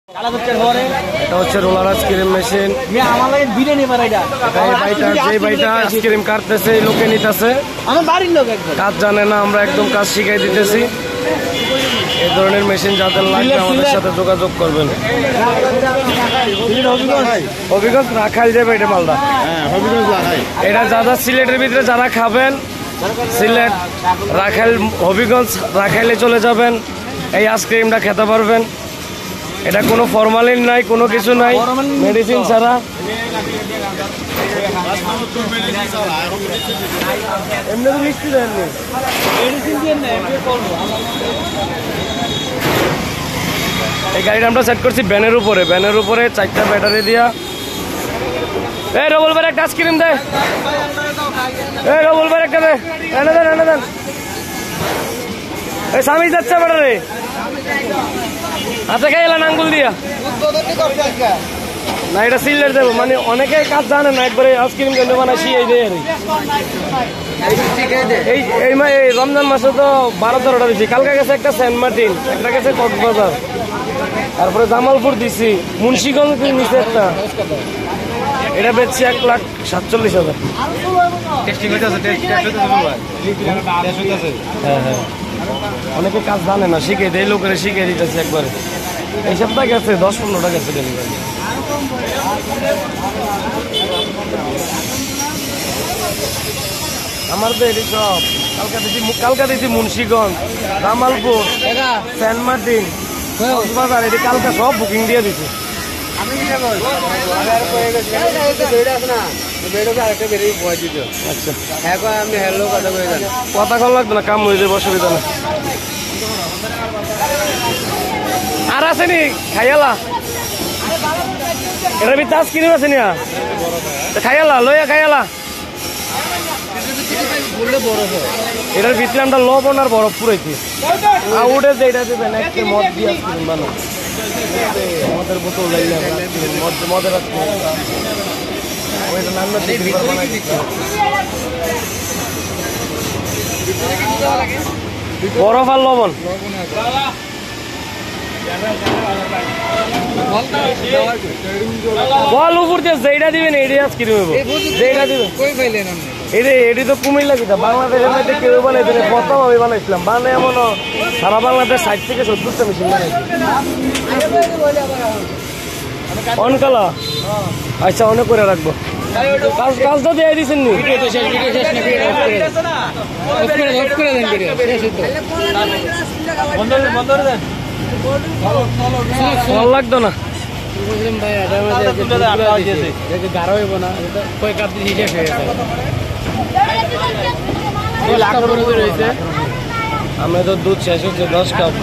এটা হচ্ছে roller ice cream machine. যে ভাইটা আইসক্রিম কাটতেছে এই লোকে নিতেছে, কাজ জানে না, আমরা একদম কাজ শিখাই দিতেছি। এই ধরনের মেশিন যাদের লাগবে আমাদের সাথে যোগাযোগ করবেন। হবিগঞ্জ রাখাইল যাবে এটা মালদা। এটা যারা সিলেটের ভিতরে যারা খাবেন, সিলেট রাখাইল হবিগঞ্জ রাখাইলে চলে যাবেন, এই আইসক্রিমটা খেতে পারবেন। এটা কোনো ফরমালিন নাই, কোনো কিছু নাই, মেডিসিন ছাড়া। এই গাড়িটা আমরা সেট করছি ভ্যানের উপরে। ভ্যানের উপরে 4টা ব্যাটারি দিয়া। এই রবুল ভাই একটা আইসক্রিম দে, এই রবুল ভাই একটা দে, এনে দেন এনে দেন। এই স্বামী যাচ্ছে ব্যাটারি হাতে খাই এলাম আঙ্গুল দিয়া না, এটা সিলেট দেবো। মানে অনেকে কাজ জানে না, একবারে আইসক্রিম কেন্দ্র বানাইছি এই দেয়। এই রমজান মাসে তো 12-13টা দিচ্ছি। কালকে গেছে একটা সেন্ট মার্টিন, একটা গেছে কক্সবাজার, তারপরে জামালপুর দিছি, মুন্সিগঞ্জ নিচে একটা। এটা বেচছি 1,47,000। হ্যাঁ হ্যাঁ, অনেকে কাজ জানে না, শিখে দেয়, লোকের শিখে দিতেছে একবারে। এই সপ্তাহে গেছে 10-15টা গেছে ডেলিভারি। আমার তো এটি সব কালকা দিচ্ছি মুন্সিগঞ্জ, জামালপুর, সেন্ট মার্টিন, কক্সবাজার, এটি কালকা সব বুকিং দিয়ে দিচ্ছি। কথা কল লাগবে না, কাম হয়ে যাবে, অসুবিধা না। আর আছে নি খাইয়ালা, এটার ভিতরে আইসক্রিম আছে নিয়া, খাইয়ালা লইয়া খাইয়ালা। এটার ভিতরে আমরা লবণ আর বরফ পুরাইছি। উঠে যে এটা দেবেন একটা মদ দিয়ে আইসক্রিম বানাবো, মদের বোতল মদের বরফ আর লবণ। বল উপর দিয়ে যেটা দিবেন এইটাই আইসক্রিম হইব, যেটা দিবেন। এটি তো কুমিল্লা কিনা, বাংলাদেশের মধ্যে কেউ বানাইছে, প্রথম আমি বানাইছিলাম। বানাই এমন সারা বাংলাদেশ 60 থেকে 70টা মেশিন বানাইছি। অনকালা আচ্ছা, অনেক করে রাখবো। কাজটা দিয়ে দিচ্ছেন নি? ভালো লাগতো না আমরা তো দুধ শেষ হচ্ছে 10 কাপ।